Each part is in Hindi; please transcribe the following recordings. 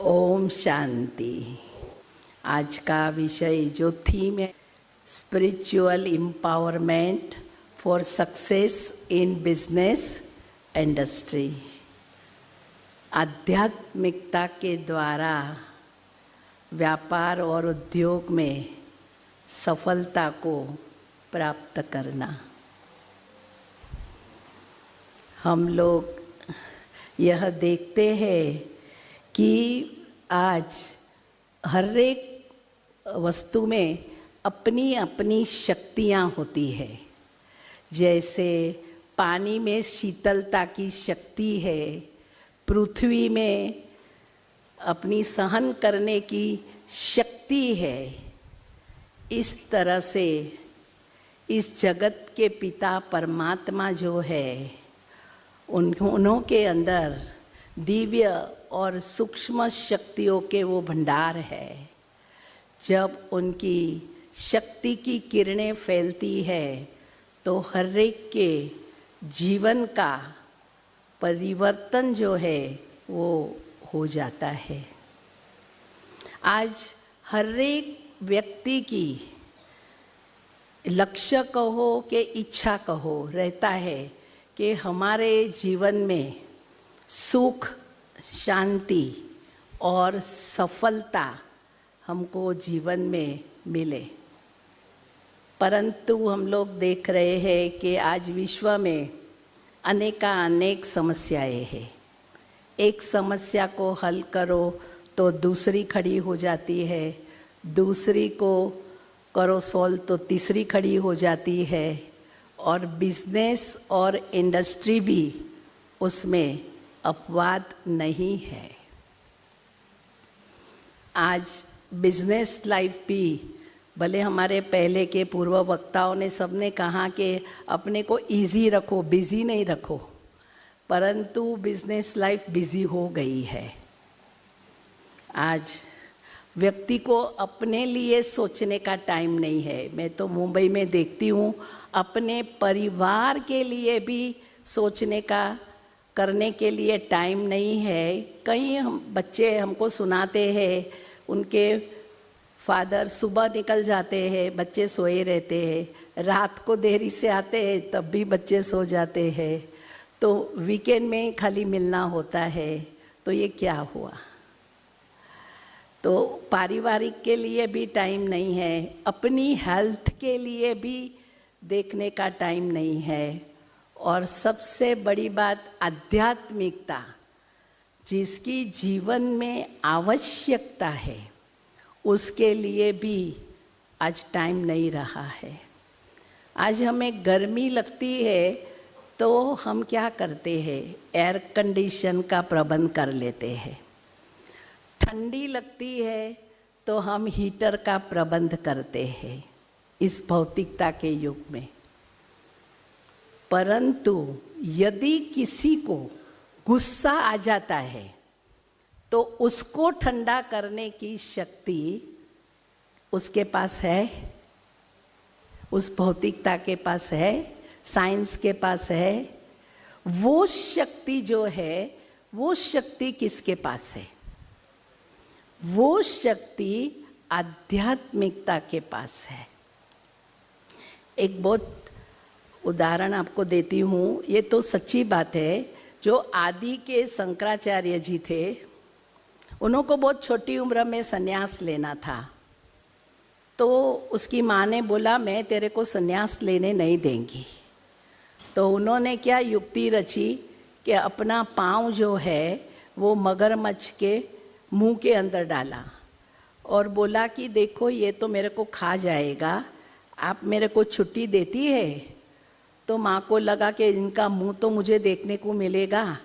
ओम शांति। आज का विषय जो थीम है spiritual empowerment for success in business industry. आध्यात्मिकता के द्वारा व्यापार और उद्योग में सफलता को प्राप्त करना। हम लोग यह देखते हैं कि आज हर एक वस्तु में अपनी अपनी शक्तियाँ होती है। जैसे पानी में शीतलता की शक्ति है, पृथ्वी में अपनी सहन करने की शक्ति है। इस तरह से इस जगत के पिता परमात्मा जो है उन्हों के अंदर दिव्य और सूक्ष्म शक्तियों के वो भंडार है। जब उनकी शक्ति की किरणें फैलती है तो हर एक के जीवन का परिवर्तन जो है वो हो जाता है। आज हर एक व्यक्ति की लक्ष्य कहो कि इच्छा कहो रहता है कि हमारे जीवन में सुख, शांति और सफलता हमको जीवन में मिले। परंतु हम लोग देख रहे हैं कि आज विश्व में अनेक समस्याएं हैं। एक समस्या को हल करो तो दूसरी खड़ी हो जाती है, दूसरी को करो सॉल्व तो तीसरी खड़ी हो जाती है, और बिजनेस और इंडस्ट्री भी उसमें अपवाद नहीं है। आज बिजनेस लाइफ भी भले हमारे पहले के पूर्व वक्ताओं ने सबने कहा कि अपने को इजी रखो, बिजी नहीं रखो, परंतु बिजनेस लाइफ बिजी हो गई है। आज व्यक्ति को अपने लिए सोचने का टाइम नहीं है। मैं तो मुंबई में देखती हूँ, अपने परिवार के लिए भी सोचने का करने के लिए टाइम नहीं है। कई बच्चे हमको सुनाते हैं, उनके फादर सुबह निकल जाते हैं, बच्चे सोए रहते हैं, रात को देरी से आते हैं तब भी बच्चे सो जाते हैं, तो वीकेंड में खाली मिलना होता है। तो ये क्या हुआ? तो पारिवारिक के लिए भी टाइम नहीं है, अपनी हेल्थ के लिए भी देखने का टाइम नहीं है, और सबसे बड़ी बात आध्यात्मिकता जिसकी जीवन में आवश्यकता है उसके लिए भी आज टाइम नहीं रहा है। आज हमें गर्मी लगती है तो हम क्या करते हैं, एयर कंडीशन का प्रबंध कर लेते हैं। ठंडी लगती है तो हम हीटर का प्रबंध करते हैं इस भौतिकता के युग में। परंतु यदि किसी को गुस्सा आ जाता है तो उसको ठंडा करने की शक्ति उसके पास है, उस भौतिकता के पास है, साइंस के पास है। वो शक्ति जो है वो शक्ति किसके पास है? वो शक्ति आध्यात्मिकता के पास है। एक बहुत उदाहरण आपको देती हूँ, ये तो सच्ची बात है। जो आदि के शंकराचार्य जी थे, उनको बहुत छोटी उम्र में संन्यास लेना था, तो उसकी माँ ने बोला मैं तेरे को संन्यास लेने नहीं देंगी। तो उन्होंने क्या युक्ति रची कि अपना पाँव जो है वो मगरमच्छ के मुंह के अंदर डाला और बोला कि देखो ये तो मेरे को खा जाएगा, आप मेरे को छुट्टी देती है? तो माँ को लगा कि इनका मुंह तो मुझे देखने को मिलेगा,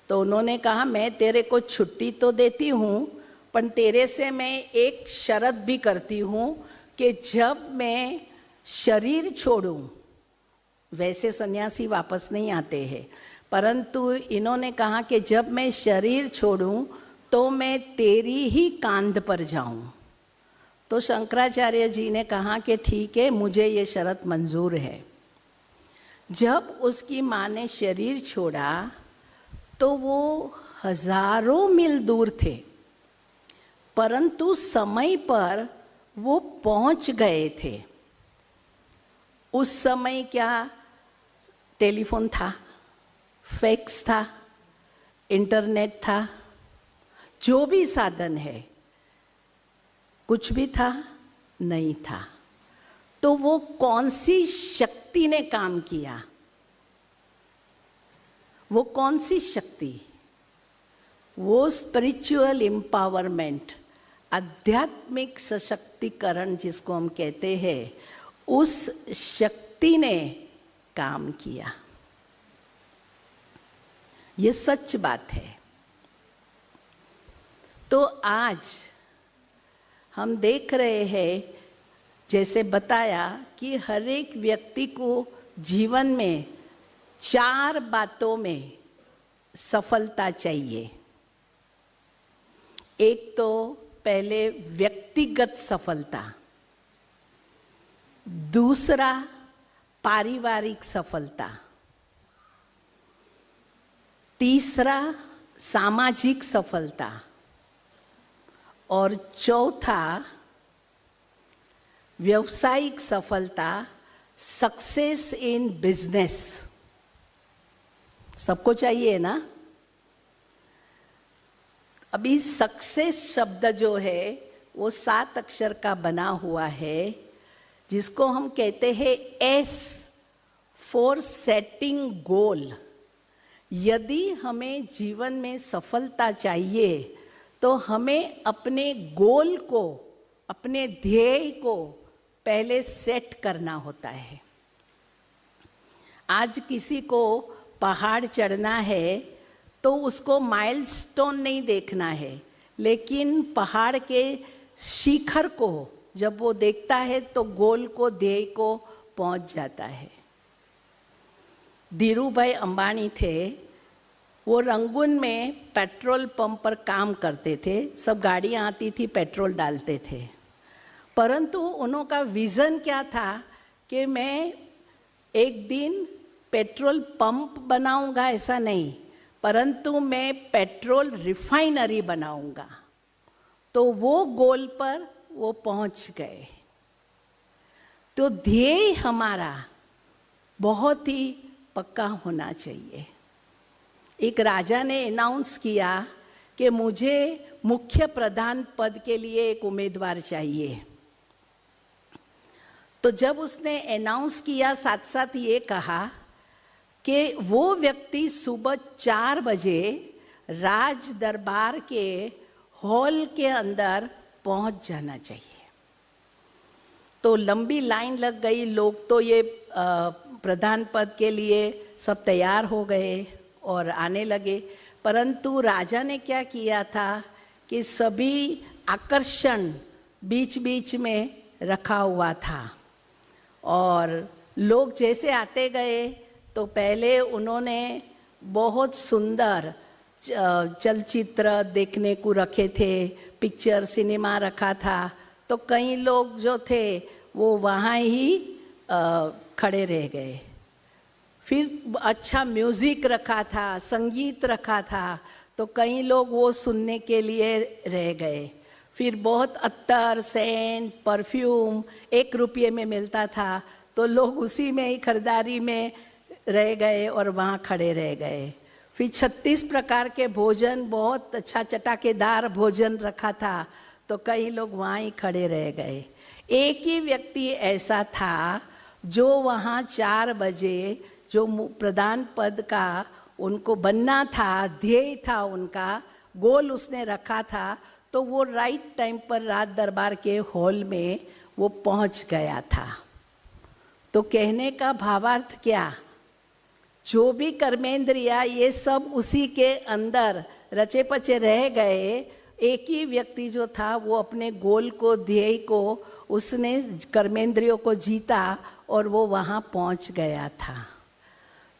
तो उन्होंने कहा मैं तेरे को छुट्टी तो देती हूँ, पर तेरे से मैं एक शर्त भी करती हूँ कि जब मैं शरीर छोड़ूं, वैसे सन्यासी वापस नहीं आते हैं, परंतु इन्होंने कहा कि जब मैं शरीर छोड़ूं तो मैं तेरी ही कांध पर जाऊं। तो शंकराचार्य जी ने कहा कि ठीक है, मुझे ये शर्त मंजूर है। जब उसकी माँ ने शरीर छोड़ा तो वो हजारों मील दूर थे, परंतु समय पर वो पहुंच गए थे। उस समय क्या टेलीफोन था, फैक्स था, इंटरनेट था, जो भी साधन है, कुछ भी था नहीं था। तो वो कौन सी शक्ति ने काम किया? वो कौन सी शक्ति? वो स्पिरिचुअल एम्पावरमेंट, आध्यात्मिक सशक्तिकरण जिसको हम कहते हैं, उस शक्ति ने काम किया। ये सच बात है। तो आज हम देख रहे हैं, जैसे बताया कि हर एक व्यक्ति को जीवन में 4 बातों में सफलता चाहिए। एक तो पहले व्यक्तिगत सफलता, दूसरा पारिवारिक सफलता, तीसरा सामाजिक सफलता, और चौथा व्यावसायिक सफलता, सक्सेस इन बिजनेस। सबको चाहिए ना? अभी सक्सेस शब्द जो है वो 7 अक्षर का बना हुआ है, जिसको हम कहते हैं एस फॉर सेटिंग गोल। यदि हमें जीवन में सफलता चाहिए तो हमें अपने गोल को, अपने ध्येय को पहले सेट करना होता है। आज किसी को पहाड़ चढ़ना है तो उसको माइलस्टोन नहीं देखना है, लेकिन पहाड़ के शिखर को जब वो देखता है तो गोल को, ध्येय को पहुंच जाता है। धीरूभाई अंबानी थे, वो रंगून में पेट्रोल पंप पर काम करते थे। सब गाड़ियाँ आती थी, पेट्रोल डालते थे, परंतु उनका विज़न क्या था कि मैं एक दिन पेट्रोल पंप बनाऊंगा, ऐसा नहीं, परंतु मैं पेट्रोल रिफाइनरी बनाऊंगा। तो वो गोल पर वो पहुंच गए। तो ध्येय हमारा बहुत ही पक्का होना चाहिए। एक राजा ने अनाउंस किया कि मुझे मुख्य प्रधान पद के लिए एक उम्मीदवार चाहिए। तो जब उसने अनाउंस किया, साथ साथ ये कहा कि वो व्यक्ति सुबह 4 बजे राज दरबार के हॉल के अंदर पहुंच जाना चाहिए। तो लंबी लाइन लग गई, लोग तो ये प्रधान पद के लिए सब तैयार हो गए और आने लगे। परंतु राजा ने क्या किया था कि सभी आकर्षण बीच बीच में रखा हुआ था, और लोग जैसे आते गए तो पहले उन्होंने बहुत सुंदर चलचित्र देखने को रखे थे, पिक्चर सिनेमा रखा था। तो कई लोग जो थे वो वहाँ ही खड़े रह गए। फिर अच्छा म्यूज़िक रखा था, संगीत रखा था, तो कई लोग वो सुनने के लिए रह गए। फिर बहुत अत्तर, सेंट, परफ्यूम 1 रुपये में मिलता था, तो लोग उसी में ही खरीदारी में रह गए और वहाँ खड़े रह गए। फिर 36 प्रकार के भोजन, बहुत अच्छा चटाकेदार भोजन रखा था, तो कई लोग वहाँ ही खड़े रह गए। एक ही व्यक्ति ऐसा था जो वहाँ 4 बजे जो प्रधान पद का उनको बनना था, ध्येय था उनका, गोल उसने रखा था, तो वो राइट टाइम पर राज दरबार के हॉल में वो पहुंच गया था। तो कहने का भावार्थ क्या? जो भी कर्मेंद्रिया ये सब उसी के अंदर रचे पचे रह गए। एक ही व्यक्ति जो था वो अपने गोल को, ध्येय को, उसने कर्मेंद्रियों को जीता और वो वहाँ पहुँच गया था।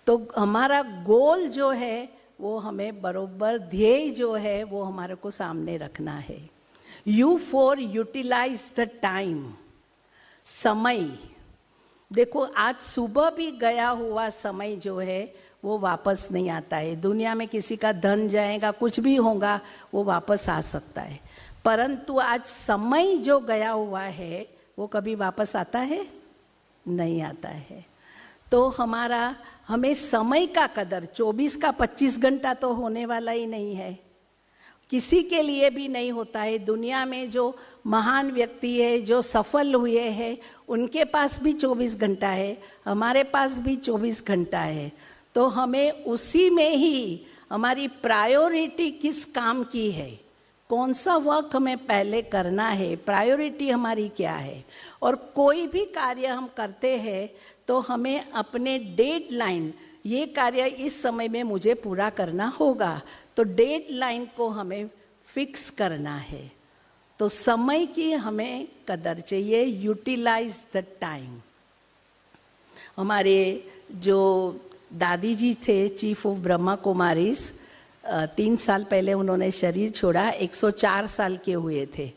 तो हमारा गोल जो है वो हमें बरोबर, ध्येय जो है वो हमारे को सामने रखना है। You for utilise the time, समय। देखो आज सुबह भी गया हुआ समय जो है वो वापस नहीं आता है। दुनिया में किसी का धन जाएगा, कुछ भी होगा, वो वापस आ सकता है, परंतु आज समय जो गया हुआ है वो कभी वापस आता है? नहीं आता है। तो हमें समय का कदर, 24 का 25 घंटा तो होने वाला ही नहीं है, किसी के लिए भी नहीं होता है। दुनिया में जो महान व्यक्ति है, जो सफल हुए हैं, उनके पास भी 24 घंटा है, हमारे पास भी 24 घंटा है। तो हमें उसी में ही हमारी प्रायोरिटी किस काम की है, कौन सा वर्क हमें पहले करना है, प्रायोरिटी हमारी क्या है। और कोई भी कार्य हम करते हैं तो हमें अपने डेडलाइन, ये कार्य इस समय में मुझे पूरा करना होगा, तो डेडलाइन को हमें फिक्स करना है। तो समय की हमें कदर चाहिए, यूटिलाइज द टाइम। हमारे जो दादी जी थे, चीफ ऑफ ब्रह्मा कुमारीज, 3 साल पहले उन्होंने शरीर छोड़ा, 104 साल के हुए थे।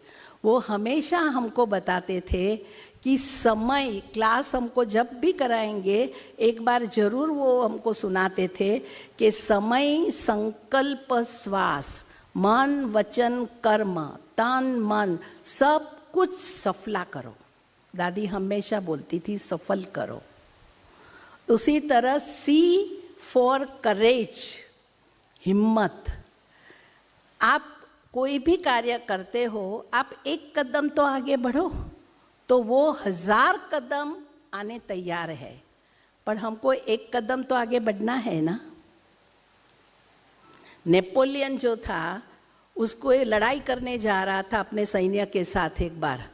वो हमेशा हमको बताते थे कि समय, क्लास हमको जब भी कराएंगे एक बार जरूर वो हमको सुनाते थे कि समय, संकल्प, श्वास, मन, वचन, कर्म, तन, मन, सब कुछ सफला करो। दादी हमेशा बोलती थी सफल करो। उसी तरह सी फॉर करेज, हिम्मत। आप कोई भी कार्य करते हो, आप एक कदम तो आगे बढ़ो, तो वो 1000 कदम आने तैयार है, पर हमको एक कदम तो आगे बढ़ना है ना। नेपोलियन जो था, उसको लड़ाई करने जा रहा था अपने सैन्य के साथ एक बार,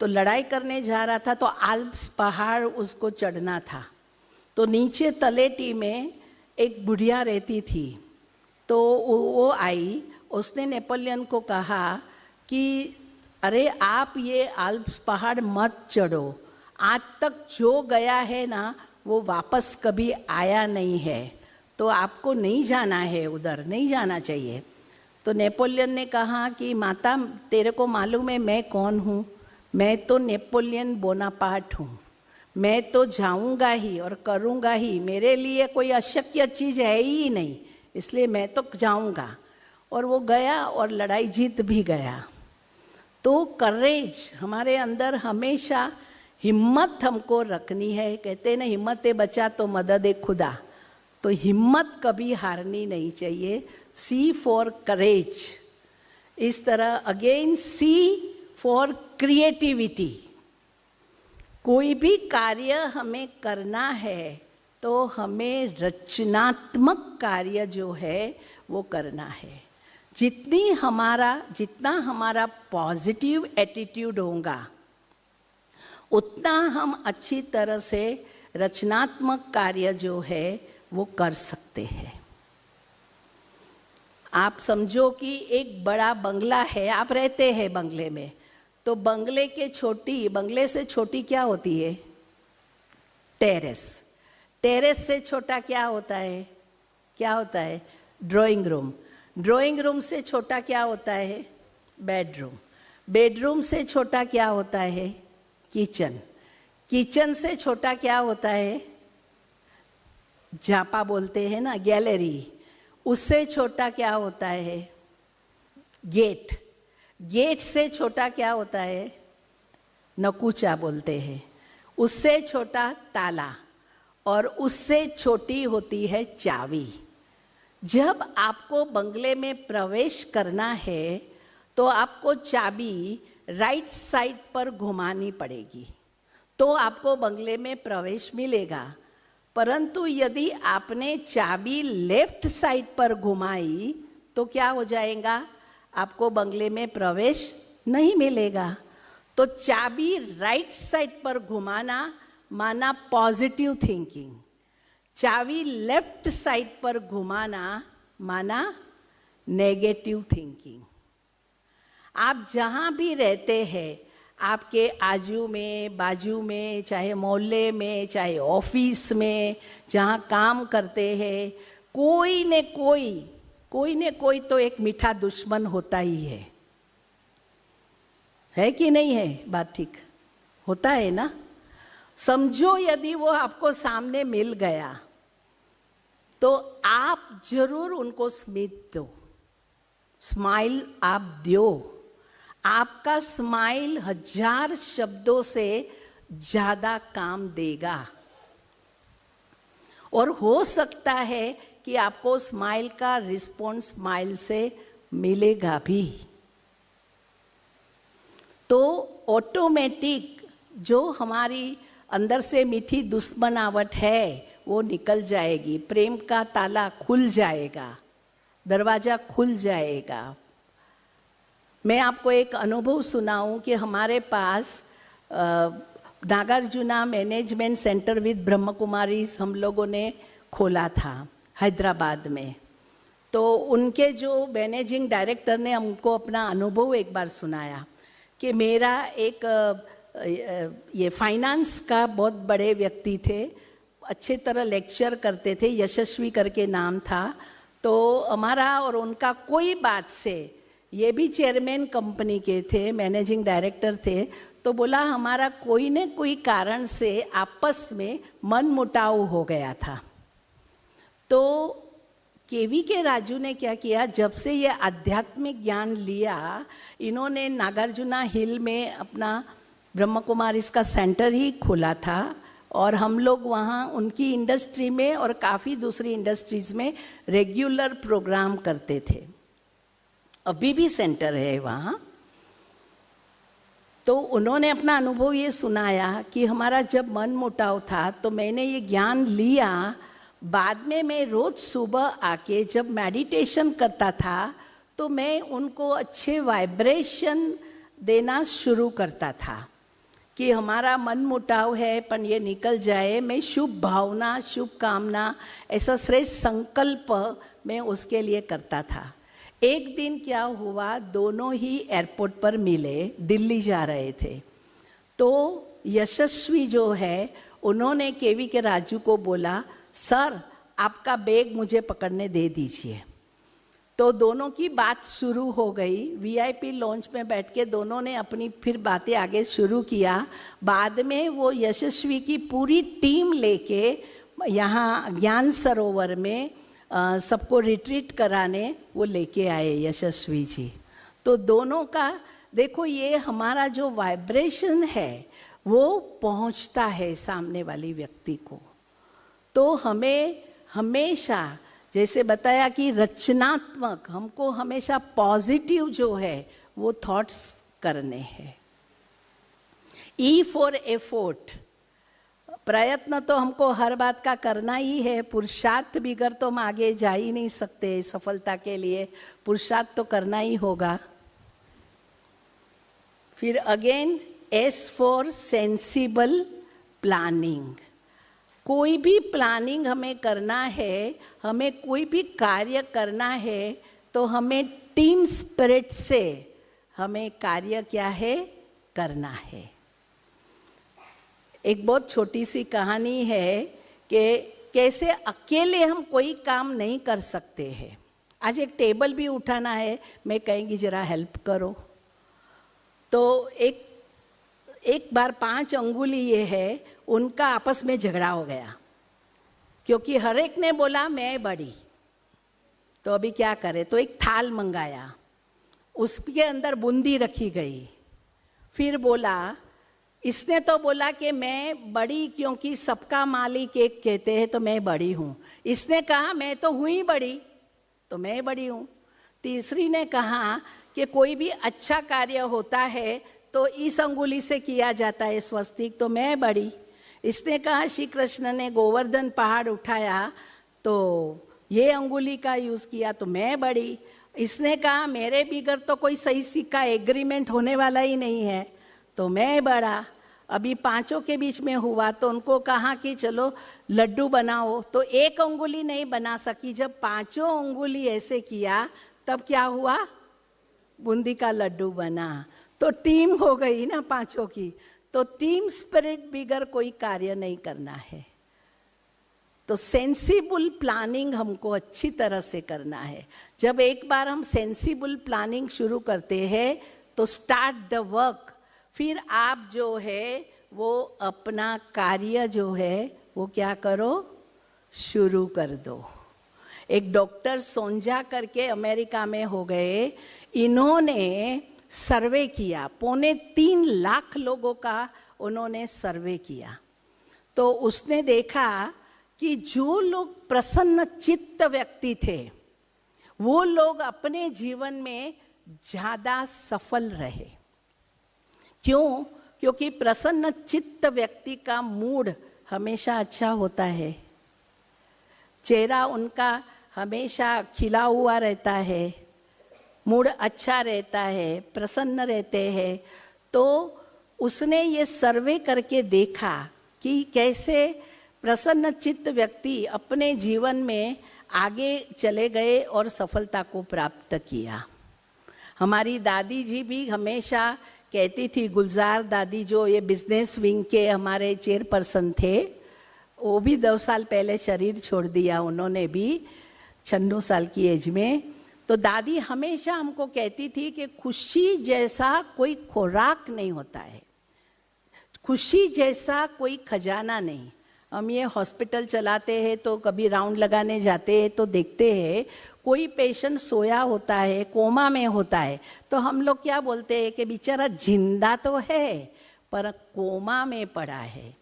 तो लड़ाई करने जा रहा था तो आल्प्स पहाड़ उसको चढ़ना था। तो नीचे तलेटी में एक बुढ़िया रहती थी, तो वो आई, उसने नेपोलियन को कहा कि अरे आप ये आल्प्स पहाड़ मत चढ़ो, आज तक जो गया है ना वो वापस कभी आया नहीं है, तो आपको नहीं जाना है, उधर नहीं जाना चाहिए। तो नेपोलियन ने कहा कि माता तेरे को मालूम है मैं कौन हूँ? मैं तो नेपोलियन बोनापार्ट हूँ, मैं तो जाऊँगा ही और करूँगा ही, मेरे लिए कोई अशक्य चीज़ है ही नहीं, इसलिए मैं तो जाऊँगा। और वो गया और लड़ाई जीत भी गया। तो करेज हमारे अंदर हमेशा, हिम्मत हमको रखनी है। कहते हैं ना, हिम्मत बचा तो मदद खुदा। तो हिम्मत कभी हारनी नहीं चाहिए। सी फॉर करेज। इस तरह अगेन सी फॉर क्रिएटिविटी। कोई भी कार्य हमें करना है तो हमें रचनात्मक कार्य जो है वो करना है। जितना हमारा पॉजिटिव एटीट्यूड होगा, उतना हम अच्छी तरह से रचनात्मक कार्य जो है वो कर सकते हैं। आप समझो कि एक बड़ा बंगला है, आप रहते हैं बंगले में, तो बंगले से छोटी क्या होती है? टेरेस। टेरेस से छोटा क्या होता है? Drawing room. ड्राइंग रूम से छोटा क्या होता है? बेडरूम। बेडरूम से छोटा क्या होता है? किचन। किचन से छोटा क्या होता है? झापा बोलते हैं ना, गैलरी। उससे छोटा क्या होता है? गेट। गेट से छोटा क्या होता है? नकूचा बोलते हैं। उससे छोटा ताला, और उससे छोटी होती है चाबी। जब आपको बंगले में प्रवेश करना है तो आपको चाबी राइट साइड पर घुमानी पड़ेगी, तो आपको बंगले में प्रवेश मिलेगा। परंतु यदि आपने चाबी लेफ्ट साइड पर घुमाई तो क्या हो जाएगा? आपको बंगले में प्रवेश नहीं मिलेगा। तो चाबी राइट साइड पर घुमाना माना पॉजिटिव थिंकिंग, चाबी लेफ्ट साइड पर घुमाना माना नेगेटिव थिंकिंग। आप जहाँ भी रहते हैं, आपके आजू में, बाजू में, चाहे मोहल्ले में, चाहे ऑफिस में, जहाँ काम करते हैं, कोई न कोई तो एक मीठा दुश्मन होता ही है कि नहीं है? बात ठीक होता है ना? समझो यदि वो आपको सामने मिल गया तो आप जरूर उनको स्मित दो, स्माइल आप दो, आपका स्माइल 1000 शब्दों से ज्यादा काम देगा। और हो सकता है कि आपको स्माइल का रिस्पॉन्स स्माइल से मिलेगा भी। तो ऑटोमेटिक जो हमारी अंदर से मीठी दुश्मनावट है वो निकल जाएगी, प्रेम का ताला खुल जाएगा, दरवाजा खुल जाएगा। मैं आपको एक अनुभव सुनाऊं कि हमारे पास नागार्जुना मैनेजमेंट सेंटर विद ब्रह्म कुमारीज हम लोगों ने खोला था हैदराबाद में। तो उनके जो मैनेजिंग डायरेक्टर ने हमको अपना अनुभव एक बार सुनाया कि मेरा एक ये फाइनेंस का बहुत बड़े व्यक्ति थे, अच्छे तरह लेक्चर करते थे, यशस्वी करके नाम था। तो हमारा और उनका कोई बात से, ये भी चेयरमैन कंपनी के थे, मैनेजिंग डायरेक्टर थे, तो बोला हमारा कोई न कोई कारण से आपस में मनमुटाव हो गया था। तो केवी के राजू ने क्या किया, जब से ये आध्यात्मिक ज्ञान लिया, इन्होंने नागार्जुना हिल में अपना ब्रह्म कुमारी इसका सेंटर ही खोला था। और हम लोग वहाँ उनकी इंडस्ट्री में और काफ़ी दूसरी इंडस्ट्रीज में रेगुलर प्रोग्राम करते थे। अभी भी सेंटर है वहाँ। तो उन्होंने अपना अनुभव ये सुनाया कि हमारा जब मन मुटाव था तो मैंने ये ज्ञान लिया, बाद में मैं रोज सुबह आके जब मेडिटेशन करता था तो मैं उनको अच्छे वाइब्रेशन देना शुरू करता था कि हमारा मन मुटाव है पर ये निकल जाए। मैं शुभ भावना, शुभ कामना, ऐसा श्रेष्ठ संकल्प मैं उसके लिए करता था। एक दिन क्या हुआ, दोनों ही एयरपोर्ट पर मिले, दिल्ली जा रहे थे। तो यशस्वी जो है उन्होंने केवी के राजू को बोला, सर आपका बैग मुझे पकड़ने दे दीजिए। तो दोनों की बात शुरू हो गई। वीआईपी लॉन्च में बैठ के दोनों ने अपनी फिर बातें आगे शुरू किया। बाद में वो यशस्वी की पूरी टीम लेके यहाँ ज्ञान सरोवर में सबको रिट्रीट कराने वो लेके आए यशस्वी जी। तो दोनों का देखो, ये हमारा जो वाइब्रेशन है वो पहुँचता है सामने वाली व्यक्ति को। तो हमें हमेशा, जैसे बताया कि रचनात्मक, हमको हमेशा पॉजिटिव जो है वो थॉट्स करने हैं। ई फॉर एफोर्ट, प्रयत्न तो हमको हर बात का करना ही है। पुरुषार्थ बिगर तो हम आगे जा ही नहीं सकते सफलता के लिए, पुरुषार्थ तो करना ही होगा। फिर again S for sensible planning. कोई भी प्लानिंग हमें करना है, हमें कोई भी कार्य करना है तो हमें टीम स्पिरिट से हमें कार्य क्या है, करना है। एक बहुत छोटी सी कहानी है कि कैसे अकेले हम कोई काम नहीं कर सकते हैं। आज एक टेबल भी उठाना है, मैं कहेंगी जरा हेल्प करो। तो एक बार 5 अंगुली ये है, उनका आपस में झगड़ा हो गया क्योंकि हर एक ने बोला मैं बड़ी। तो अभी क्या करे, तो एक थाल मंगाया, उसके अंदर बूंदी रखी गई। फिर बोला, इसने तो बोला कि मैं बड़ी क्योंकि सबका मालिक एक कहते हैं तो मैं बड़ी हूँ। इसने कहा मैं तो हुई ही बड़ी तो मैं बड़ी हूँ। तीसरी ने कहा कि कोई भी अच्छा कार्य होता है तो इस अंगुली से किया जाता है स्वस्तिक, तो मैं बड़ी। इसने कहा श्री कृष्ण ने गोवर्धन पहाड़ उठाया तो ये अंगुली का यूज़ किया तो मैं बड़ी। इसने कहा मेरे बिगर तो कोई सही सिक्का एग्रीमेंट होने वाला ही नहीं है तो मैं बड़ा। अभी 5 के बीच में हुआ तो उनको कहा कि चलो लड्डू बनाओ, तो एक अंगुली नहीं बना सकी। जब 5 अंगुली ऐसे किया तब क्या हुआ, बूंदी का लड्डू बना। तो टीम हो गई ना 5 की। तो टीम स्पिरिट बिगर कोई कार्य नहीं करना है। तो सेंसिबल प्लानिंग हमको अच्छी तरह से करना है। जब एक बार हम सेंसिबल प्लानिंग शुरू करते हैं तो स्टार्ट द वर्क। फिर आप जो है वो अपना कार्य जो है वो क्या करो, शुरू कर दो। एक डॉक्टर सोंजा करके अमेरिका में हो गए, इन्होंने सर्वे किया, 3.25 लाख लोगों का उन्होंने सर्वे किया। तो उसने देखा कि जो लोग प्रसन्न चित्त व्यक्ति थे वो लोग अपने जीवन में ज़्यादा सफल रहे। क्यों? क्योंकि प्रसन्न चित्त व्यक्ति का मूड हमेशा अच्छा होता है, चेहरा उनका हमेशा खिला हुआ रहता है, मूड अच्छा रहता है, प्रसन्न रहते हैं। तो उसने ये सर्वे करके देखा कि कैसे प्रसन्न चित्त व्यक्ति अपने जीवन में आगे चले गए और सफलता को प्राप्त किया। हमारी दादी जी भी हमेशा कहती थी, गुलजार दादी जो ये बिजनेस विंग के हमारे चेयरपर्सन थे, वो भी 2 साल पहले शरीर छोड़ दिया उन्होंने भी 96 साल की एज में। तो दादी हमेशा हमको कहती थी कि खुशी जैसा कोई खुराक नहीं होता है, खुशी जैसा कोई खजाना नहीं। हम ये हॉस्पिटल चलाते हैं तो कभी राउंड लगाने जाते हैं तो देखते हैं कोई पेशेंट सोया होता है, कोमा में होता है, तो हम लोग क्या बोलते हैं कि बेचारा जिंदा तो है पर कोमा में पड़ा है।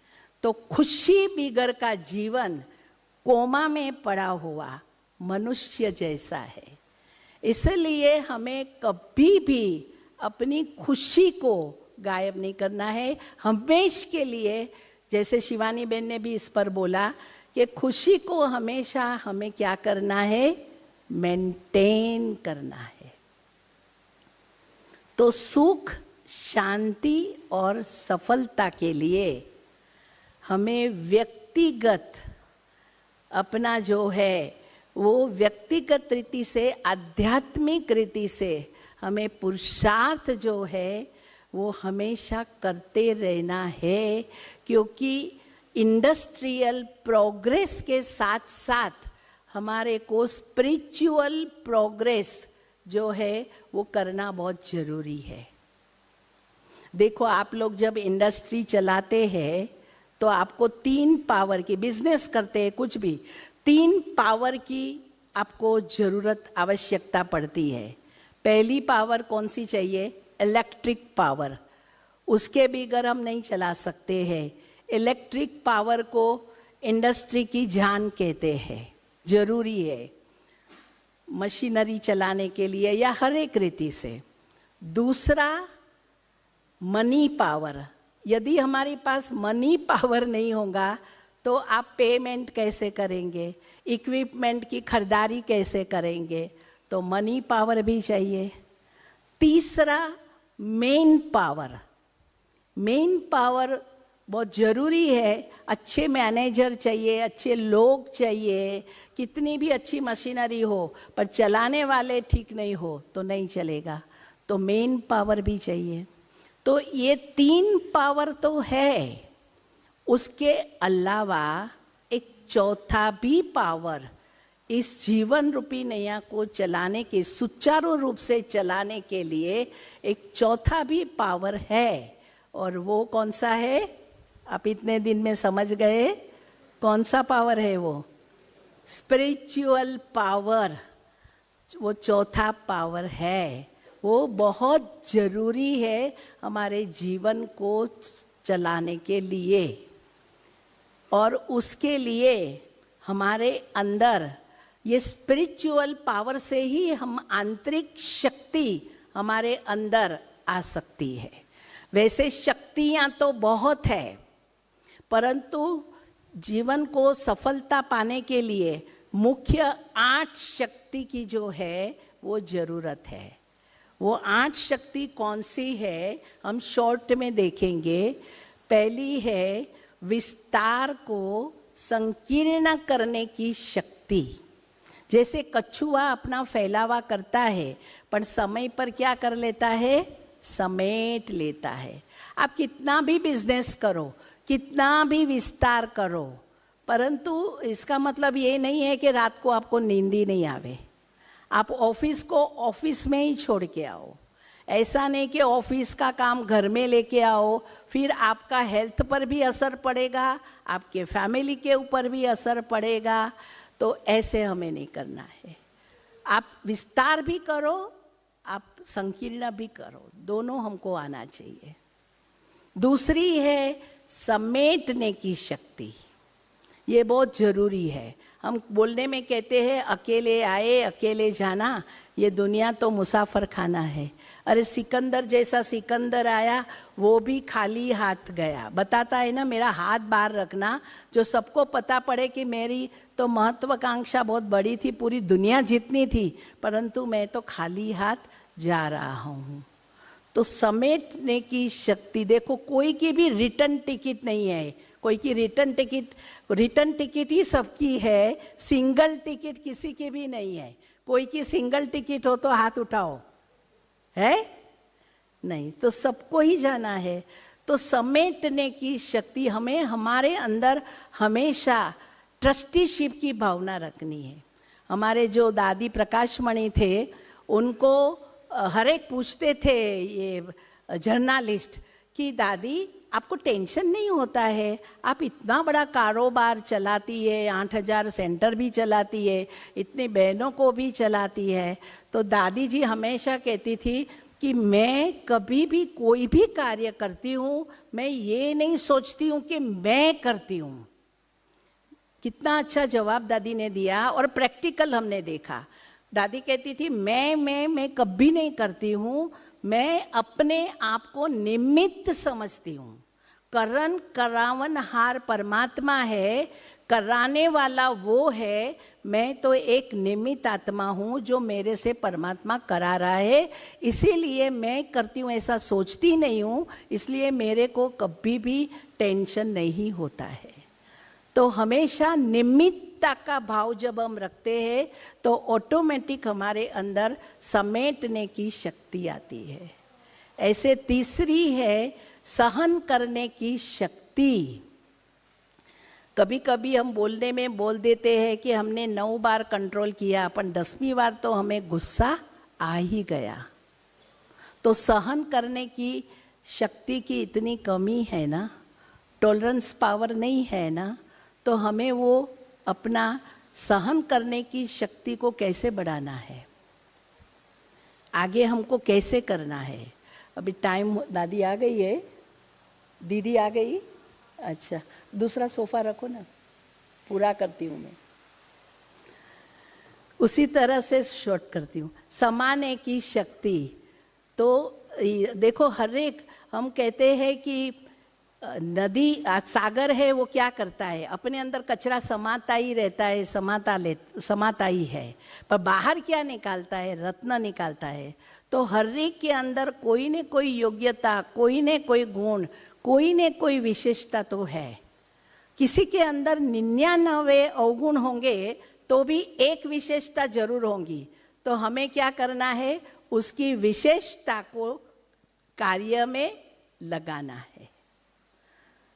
तो खुशी बिगर का जीवन कोमा में पड़ा हुआ मनुष्य जैसा है। इसलिए हमें कभी भी अपनी खुशी को गायब नहीं करना है, हमेशा के लिए। जैसे शिवानी बहन ने भी इस पर बोला कि खुशी को हमेशा हमें क्या करना है, मेंटेन करना है। तो सुख, शांति और सफलता के लिए हमें व्यक्तिगत अपना जो है वो व्यक्तिगत रीति से, आध्यात्मिक रीति से हमें पुरुषार्थ जो है वो हमेशा करते रहना है। क्योंकि इंडस्ट्रियल प्रोग्रेस के साथ साथ हमारे को स्पिरिचुअल प्रोग्रेस जो है वो करना बहुत ज़रूरी है। देखो, आप लोग जब इंडस्ट्री चलाते हैं तो आपको 3 पावर की, बिजनेस करते हैं कुछ भी, 3 पावर की आपको ज़रूरत, आवश्यकता पड़ती है। पहली पावर कौन सी चाहिए? Electric power. उसके बगैर हम नहीं चला सकते हैं। इलेक्ट्रिक पावर को इंडस्ट्री की जान कहते हैं, जरूरी है मशीनरी चलाने के लिए या हर एक रीति से। दूसरा मनी पावर। यदि हमारे पास मनी पावर नहीं होगा तो आप पेमेंट कैसे करेंगे, इक्विपमेंट की खरीदारी कैसे करेंगे? तो मनी पावर भी चाहिए। तीसरा मेन पावर। मेन पावर बहुत ज़रूरी है। अच्छे मैनेजर चाहिए, अच्छे लोग चाहिए। कितनी भी अच्छी मशीनरी हो पर चलाने वाले ठीक नहीं हो तो नहीं चलेगा। तो मेन पावर भी चाहिए। तो ये 3 पावर तो है, उसके अलावा एक चौथा भी पावर इस जीवन रूपी नैया को चलाने के, सुचारू रूप से चलाने के लिए एक चौथा भी पावर है। और वो कौन सा है? आप इतने दिन में समझ गए कौन सा पावर है वो? Spiritual power. वो चौथा पावर है, वो बहुत जरूरी है हमारे जीवन को चलाने के लिए। और उसके लिए हमारे अंदर ये स्पिरिचुअल पावर से ही हम आंतरिक शक्ति हमारे अंदर आ सकती है। वैसे शक्तियाँ तो बहुत है, परंतु जीवन को सफलता पाने के लिए मुख्य 8 शक्ति की जो है वो ज़रूरत है। वो 8 शक्ति कौन सी है हम शॉर्ट में देखेंगे। पहली है विस्तार को संकीर्ण करने की शक्ति। जैसे कछुआ अपना फैलावा करता है पर समय पर क्या कर लेता है? समेट लेता है। आप कितना भी बिजनेस करो, कितना भी विस्तार करो, परंतु इसका मतलब ये नहीं है कि रात को आपको नींद ही नहीं आवे। आप ऑफिस को ऑफिस में ही छोड़ के आओ। ऐसा नहीं कि ऑफिस का काम घर में लेके आओ, फिर आपका हेल्थ पर भी असर पड़ेगा, आपके फैमिली के ऊपर भी असर पड़ेगा। तो ऐसे हमें नहीं करना है। आप विस्तार भी करो आप संकीर्ण भी करो, दोनों हमको आना चाहिए। दूसरी है समेटने की शक्ति, ये बहुत जरूरी है। हम बोलने में कहते हैं अकेले आए अकेले जाना, ये दुनिया तो मुसाफर खाना है। अरे सिकंदर जैसा सिकंदर आया, वो भी खाली हाथ गया। बताता है ना, मेरा हाथ बाहर रखना, जो सबको पता पड़े कि मेरी तो महत्वाकांक्षा बहुत बड़ी थी, पूरी दुनिया जितनी थी, परंतु मैं तो खाली हाथ जा रहा हूँ। तो समेटने की शक्ति, देखो कोई की भी रिटर्न टिकट नहीं है, कोई की रिटर्न टिकट ही सबकी है, सिंगल टिकट किसी की भी नहीं है। कोई की सिंगल टिकट हो तो हाथ उठाओ, है नहीं, तो सबको ही जाना है। तो समेटने की शक्ति, हमें हमारे अंदर हमेशा ट्रस्टीशिप की भावना रखनी है। हमारे जो दादी प्रकाशमणि थे, उनको हर एक पूछते थे ये जर्नलिस्ट कि दादी आपको टेंशन नहीं होता है, आप इतना बड़ा कारोबार चलाती है, 8,000 सेंटर भी चलाती है, इतनी बहनों को भी चलाती है। तो दादी जी हमेशा कहती थी कि मैं कभी भी कोई भी कार्य करती हूँ, मैं ये नहीं सोचती हूँ कि मैं करती हूँ। कितना अच्छा जवाब दादी ने दिया, और प्रैक्टिकल हमने देखा। दादी कहती थी मैं कभी नहीं करती हूँ, मैं अपने आप को निमित्त समझती हूँ। करण करावन हार परमात्मा है, कराने वाला वो है, मैं तो एक निमित्त आत्मा हूँ जो मेरे से परमात्मा करा रहा है, इसीलिए मैं करती हूँ, ऐसा सोचती नहीं हूँ, इसलिए मेरे को कभी भी टेंशन नहीं होता है। तो हमेशा निमित्तता का भाव जब हम रखते हैं तो ऑटोमेटिक हमारे अंदर समेटने की शक्ति आती है। ऐसे तीसरी है सहन करने की शक्ति। कभी कभी हम बोलने में बोल देते हैं कि हमने 9 बार कंट्रोल किया, अपन 10वीं बार तो हमें गुस्सा आ ही गया। तो सहन करने की शक्ति की इतनी कमी है ना, टॉलरेंस पावर नहीं है ना, तो हमें वो अपना सहन करने की शक्ति को कैसे बढ़ाना है, आगे हमको कैसे करना है। अभी टाइम, दादी आ गई है, दीदी आ गई, अच्छा दूसरा सोफा रखो ना, पूरा करती हूँ मैं। उसी तरह से शॉर्ट करती हूँ। समाने की शक्ति, तो देखो हर एक, हम कहते हैं कि नदी सागर है, वो क्या करता है, अपने अंदर कचरा समाता ही रहता है, समाता ही है, पर बाहर क्या निकालता है, रत्न निकालता है। तो हर एक के अंदर कोई न कोई योग्यता, कोई न कोई गुण, कोई न कोई विशेषता तो है। किसी के अंदर 99 अवगुण होंगे तो भी एक विशेषता जरूर होंगी। तो हमें क्या करना है, उसकी विशेषता को कार्य में लगाना है।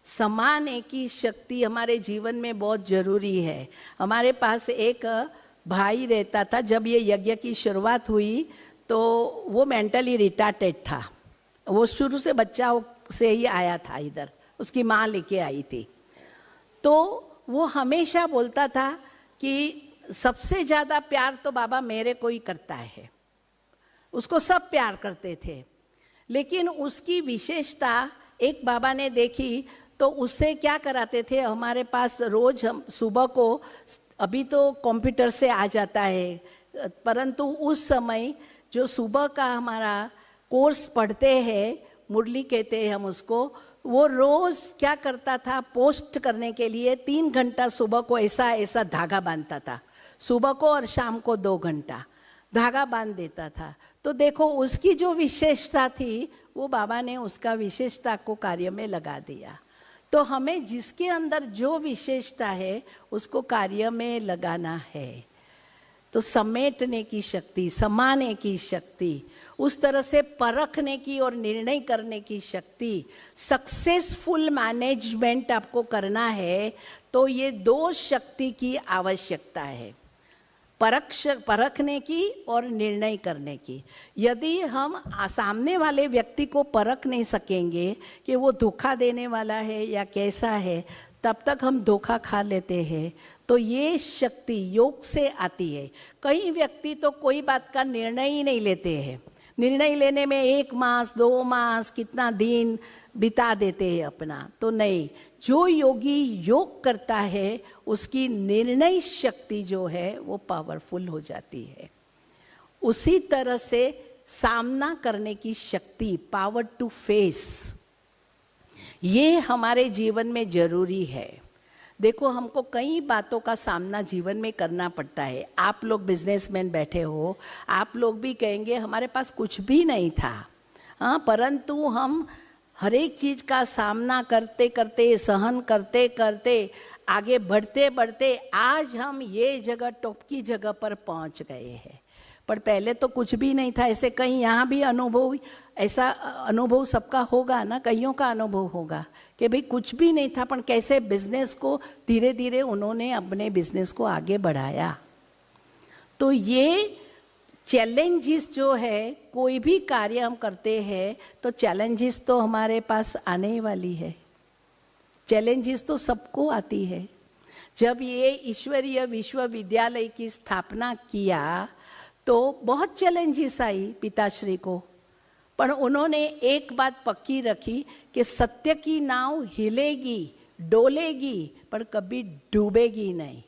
समाने की शक्ति हमारे जीवन में बहुत जरूरी है। हमारे पास एक भाई रहता था, जब ये यज्ञ की शुरुआत हुई तो वो मेंटली रिटार्टेड था। वो शुरू से बच्चा से ही आया था इधर, उसकी माँ लेके आई थी। तो वो हमेशा बोलता था कि सबसे ज़्यादा प्यार तो बाबा मेरे को ही करता है। उसको सब प्यार करते थे, लेकिन उसकी विशेषता एक बाबा ने देखी, तो उससे क्या कराते थे, हमारे पास रोज हम सुबह को, अभी तो कंप्यूटर से आ जाता है, परंतु उस समय जो सुबह का हमारा कोर्स पढ़ते हैं, मुरली कहते हैं हम उसको, वो रोज क्या करता था, पोस्ट करने के लिए 3 घंटा सुबह को ऐसा ऐसा धागा बांधता था, सुबह को और शाम को 2 घंटा धागा बांध देता था। तो देखो उसकी जो विशेषता थी, वो बाबा ने उसका विशेषता को कार्य में लगा दिया। तो हमें जिसके अंदर जो विशेषता है उसको कार्य में लगाना है। तो समेटने की शक्ति, समाने की शक्ति, उस तरह से परखने की और निर्णय करने की शक्ति, सक्सेसफुल मैनेजमेंट आपको करना है तो ये 2 शक्ति की आवश्यकता है, परखने की और निर्णय करने की। यदि हम सामने वाले व्यक्ति को परख नहीं सकेंगे कि वो धोखा देने वाला है या कैसा है, तब तक हम धोखा खा लेते हैं। तो ये शक्ति योग से आती है। कई व्यक्ति तो कोई बात का निर्णय ही नहीं लेते हैं, निर्णय लेने में 1 मास 2 मास कितना दिन बिता देते हैं अपना, तो नहीं। जो योगी योग करता है उसकी निर्णय शक्ति जो है वो पावरफुल हो जाती है। उसी तरह से सामना करने की शक्ति, पावर टू फेस, ये हमारे जीवन में जरूरी है। देखो, हमको कई बातों का सामना जीवन में करना पड़ता है। आप लोग बिजनेसमैन बैठे हो, आप लोग भी कहेंगे हमारे पास कुछ भी नहीं था, हाँ, परंतु हम हर एक चीज का सामना करते करते, सहन करते करते, आगे बढ़ते बढ़ते आज हम ये जगह, टॉप की जगह पर पहुंच गए हैं। पर पहले तो कुछ भी नहीं था। ऐसे कहीं यहाँ भी अनुभव, ऐसा अनुभव सबका होगा ना, कईयों का अनुभव होगा कि भाई कुछ भी नहीं था, पर कैसे बिजनेस को धीरे धीरे उन्होंने अपने बिजनेस को आगे बढ़ाया। तो ये चैलेंजेस जो है, कोई भी कार्य हम करते हैं तो चैलेंजेस तो हमारे पास आने वाली है। चैलेंजेस तो सबको आती है। जब ये ईश्वरीय विश्वविद्यालय की स्थापना किया तो बहुत चैलेंजेस आई पिताश्री को, पर उन्होंने एक बात पक्की रखी कि सत्य की नाव हिलेगी, डोलेगी, पर कभी डूबेगी नहीं।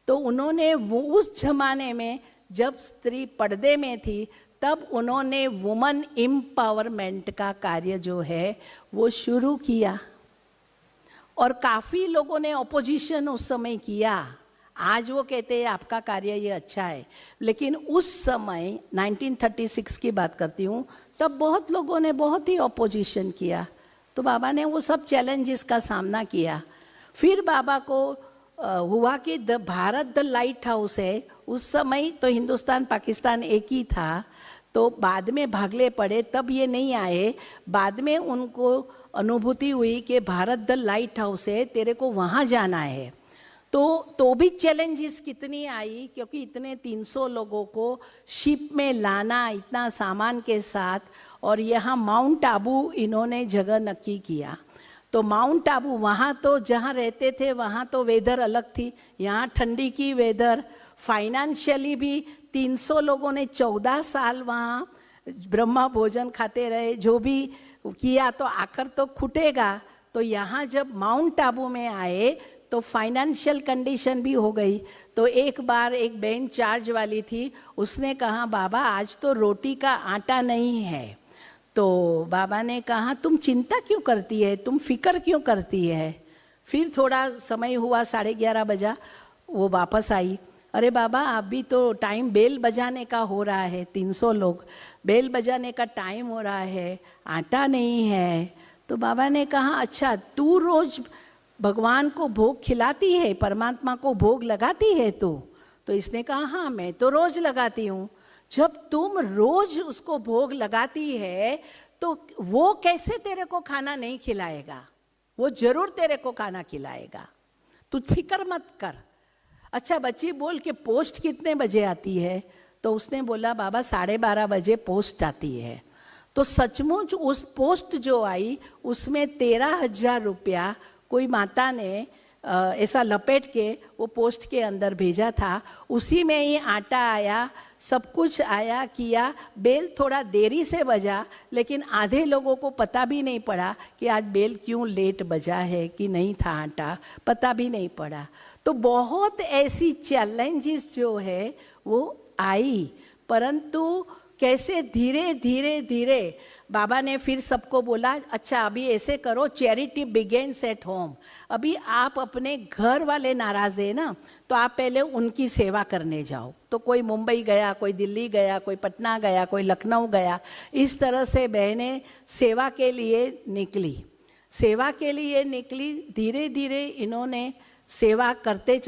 तो उन्होंने वो उस जमाने में जब स्त्री पर्दे में थी, तब उन्होंने वुमन एम्पावरमेंट का कार्य जो है वो शुरू किया, और काफी लोगों ने ऑपोजिशन उस समय किया। आज वो कहते हैं आपका कार्य ये अच्छा है, लेकिन उस समय 1936 की बात करती हूँ, तब बहुत लोगों ने बहुत ही ऑपोजिशन किया। तो बाबा ने वो सब चैलेंजेस का सामना किया। फिर बाबा को हुआ कि भारत द लाइट हाउस है। उस समय तो हिंदुस्तान पाकिस्तान एक ही था, तो बाद में भागले पड़े, तब ये नहीं आए। बाद में उनको अनुभूति हुई कि भारत द लाइट हाउस है, तेरे को वहाँ जाना है। तो भी चैलेंजेस कितनी आई, क्योंकि इतने 300 लोगों को शिप में लाना, इतना सामान के साथ, और यहाँ माउंट आबू इन्होंने जगह नक्की किया। तो माउंट आबू, वहाँ तो जहाँ रहते थे वहाँ तो वेदर अलग थी, यहाँ ठंडी की वेदर। फाइनेंशियली भी 300 लोगों ने 14 साल वहाँ ब्रह्मा भोजन खाते रहे। जो भी किया तो आखिर तो खुटेगा। तो यहाँ जब माउंट आबू में आए तो फाइनेंशियल कंडीशन भी हो गई। तो एक बार एक बहन चार्ज वाली थी, उसने कहा बाबा आज तो रोटी का आटा नहीं है। तो बाबा ने कहा तुम चिंता क्यों करती है, तुम फिक्र क्यों करती है। फिर थोड़ा समय हुआ, 11:30 बजा, वो वापस आई। अरे बाबा अभी तो टाइम बेल बजाने का हो रहा है, 300 लोग, बेल बजाने का टाइम हो रहा है, आटा नहीं है। तो बाबा ने कहा अच्छा तू रोज भगवान को भोग खिलाती है, परमात्मा को भोग लगाती है तू? तो इसने कहा हाँ मैं तो रोज लगाती हूँ। जब तुम रोज उसको भोग लगाती है तो वो कैसे तेरे को खाना नहीं खिलाएगा? वो जरूर तेरे को खाना खिलाएगा, तू फिक्र मत कर। अच्छा बच्ची बोल के पोस्ट कितने बजे आती है? तो उसने बोला बाबा 12:30 बजे पोस्ट आती है। तो सचमुच उस पोस्ट जो आई उसमें 13,000 रुपया कोई माता ने ऐसा लपेट के वो पोस्ट के अंदर भेजा था। उसी में ही आटा आया, सब कुछ आया किया। बेल थोड़ा देरी से बजा, लेकिन आधे लोगों को पता भी नहीं पड़ा कि आज बेल क्यों लेट बजा है, कि नहीं था आटा, पता भी नहीं पड़ा। तो बहुत ऐसी चैलेंजेस जो है वो आई, परंतु कैसे धीरे धीरे धीरे बाबा ने फिर सबको बोला अच्छा अभी ऐसे करो, चैरिटी बिगेन्स एट होम। अभी आप अपने घर वाले नाराज है ना, तो आप पहले उनकी सेवा करने जाओ। तो कोई मुंबई गया, कोई दिल्ली गया, कोई पटना गया, कोई लखनऊ गया। इस तरह से बहनें सेवा के लिए निकली, सेवा के लिए निकली। धीरे धीरे इन्होंने सेवा करते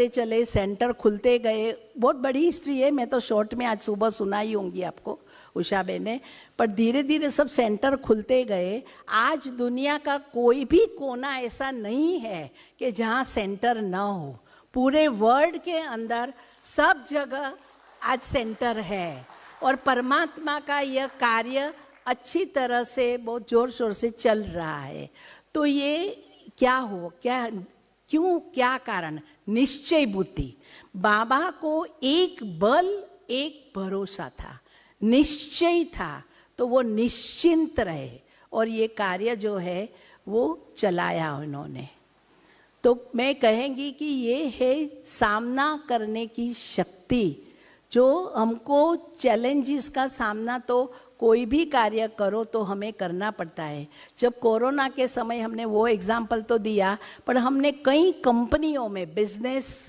चले, सेंटर खुलते गए। बहुत बड़ी हिस्ट्री है, मैं तो शॉर्ट में आज सुबह सुनाई होंगी आपको उषा बहन ने। पर धीरे धीरे सब सेंटर खुलते गए। आज दुनिया का कोई भी कोना ऐसा नहीं है कि जहाँ सेंटर ना हो। पूरे वर्ल्ड के अंदर सब जगह आज सेंटर है, और परमात्मा का यह कार्य अच्छी तरह से बहुत जोर शोर से चल रहा है। तो ये क्या कारण? निश्चय बुद्धि। बाबा को एक बल, एक भरोसा था। निश्चय था, तो वो निश्चिंत रहे और ये कार्य जो है वो चलाया उन्होंने। तो मैं कहेंगी कि ये है सामना करने की शक्ति, जो हमको चैलेंजेस का सामना तो कोई भी कार्य करो तो हमें करना पड़ता है। जब कोरोना के समय हमने वो एग्जाम्पल तो दिया, पर हमने कई कंपनियों में बिजनेस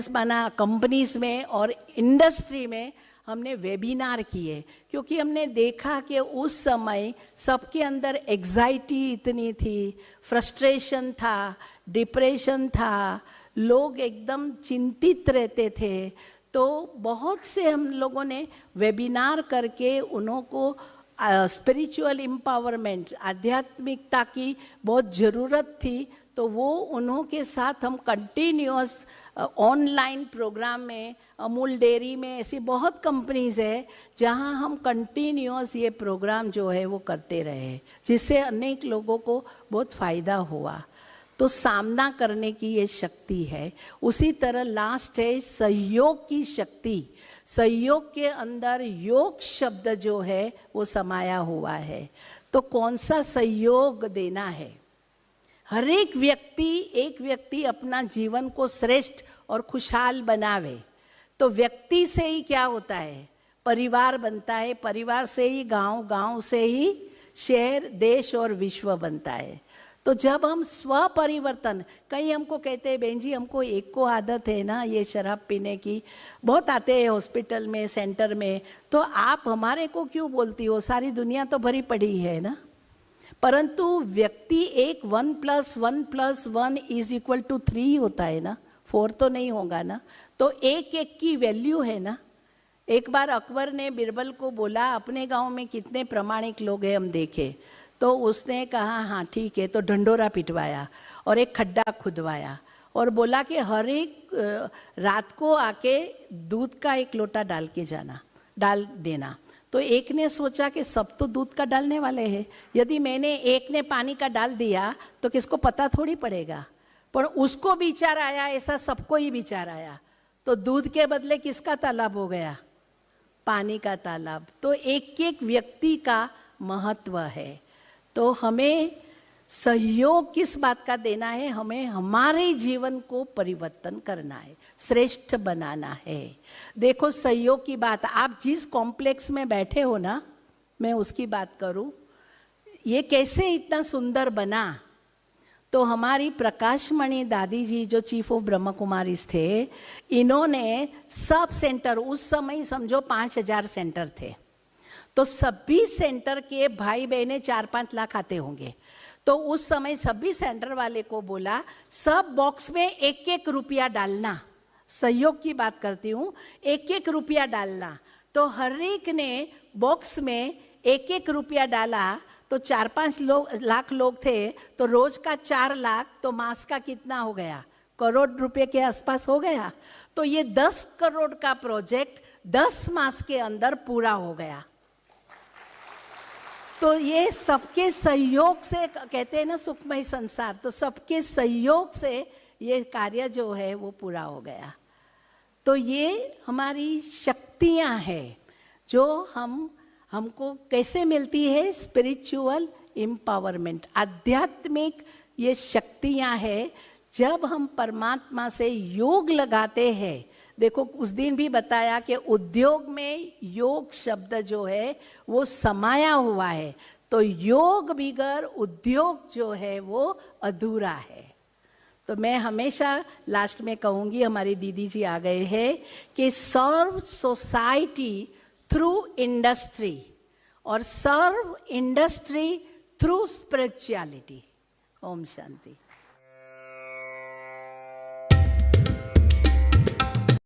बना, कंपनीज में और इंडस्ट्री में हमने वेबिनार किए, क्योंकि हमने देखा कि उस समय सबके अंदर एग्जाइटी इतनी थी, फ्रस्ट्रेशन था, डिप्रेशन था, लोग एकदम चिंतित रहते थे। तो बहुत से हम लोगों ने वेबिनार करके उनको स्पिरिचुअल एम्पावरमेंट, आध्यात्मिकता की बहुत ज़रूरत थी, तो वो उन्हों के साथ हम कंटिन्यूअस ऑनलाइन प्रोग्राम में, अमूल डेयरी में ऐसी बहुत कंपनीज है जहां हम कंटिन्यूअस ये प्रोग्राम जो है वो करते रहे, जिससे अनेक लोगों को बहुत फ़ायदा हुआ। तो सामना करने की ये शक्ति है। उसी तरह लास्ट है सहयोग की शक्ति। सहयोग के अंदर योग शब्द जो है वो समाया हुआ है। तो कौन सा सहयोग देना है? हर एक व्यक्ति अपना जीवन को श्रेष्ठ और खुशहाल बनावे, तो व्यक्ति से ही क्या होता है? परिवार बनता है, परिवार से ही गांव, गांव से ही शहर, देश और विश्व बनता है। तो जब हम स्व परिवर्तन, कई हमको कहते हैं बहन जी हमको एक को आदत है ना ये शराब पीने की, बहुत आते हैं हॉस्पिटल में, सेंटर में, तो आप हमारे को क्यों बोलती हो, सारी दुनिया तो भरी पड़ी है ना। परंतु व्यक्ति एक 1+1+1 = 3 होता है ना, 4 तो नहीं होगा ना। तो एक एक की वैल्यू है ना। एक बार अकबर ने बिरबल को बोला अपने गांव में कितने प्रामाणिक लोग हैं हम देखे, तो उसने कहा हाँ ठीक है, तो ढंडोरा पिटवाया और एक खड्डा खुदवाया और बोला कि हर एक रात को आके दूध का 1 लोटा डाल देना। तो एक ने सोचा कि सब तो दूध का डालने वाले हैं, यदि एक ने पानी का डाल दिया तो किसको पता थोड़ी पड़ेगा, पर उसको विचार आया, ऐसा सबको ही विचार आया, तो दूध के बदले किसका तालाब हो गया? पानी का तालाब। तो एक एक व्यक्ति का महत्व है। तो हमें सहयोग किस बात का देना है? हमें हमारे जीवन को परिवर्तन करना है, श्रेष्ठ बनाना है। देखो सहयोग की बात, आप जिस कॉम्प्लेक्स में बैठे हो ना, मैं उसकी बात करूं, ये कैसे इतना सुंदर बना? तो हमारी प्रकाशमणि दादी जी जो चीफ ऑफ ब्रह्म कुमारीज थे, इन्होंने सब सेंटर, उस समय समझो 5000 सेंटर थे, तो सभी सेंटर के भाई बहनें 4-5 लाख आते होंगे। तो उस समय सभी सेंटर वाले को बोला सब बॉक्स में 1-1 रुपया डालना, सहयोग की बात करती हूँ, 1-1 रुपया डालना। तो हर एक ने बॉक्स में 1-1 रुपया डाला, तो 4-5 लाख लोग थे, तो रोज का 4 लाख, तो मास का कितना हो गया? करोड़ रुपए के आसपास हो गया। तो ये 10 करोड़ का प्रोजेक्ट 10 मास के अंदर पूरा हो गया। तो ये सबके सहयोग से, कहते हैं ना सुखमय संसार, तो सबके सहयोग से ये कार्य जो है वो पूरा हो गया। तो ये हमारी शक्तियां हैं जो हमको कैसे मिलती है? स्पिरिचुअल एम्पावरमेंट, आध्यात्मिक ये शक्तियां हैं। जब हम परमात्मा से योग लगाते हैं, देखो उस दिन भी बताया कि उद्योग में योग शब्द जो है वो समाया हुआ है, तो योग बिगर उद्योग जो है वो अधूरा है। तो मैं हमेशा लास्ट में कहूँगी, हमारी दीदी जी आ गए हैं, कि सर्व सोसाइटी थ्रू इंडस्ट्री और सर्व industry through spirituality. Om Shanti.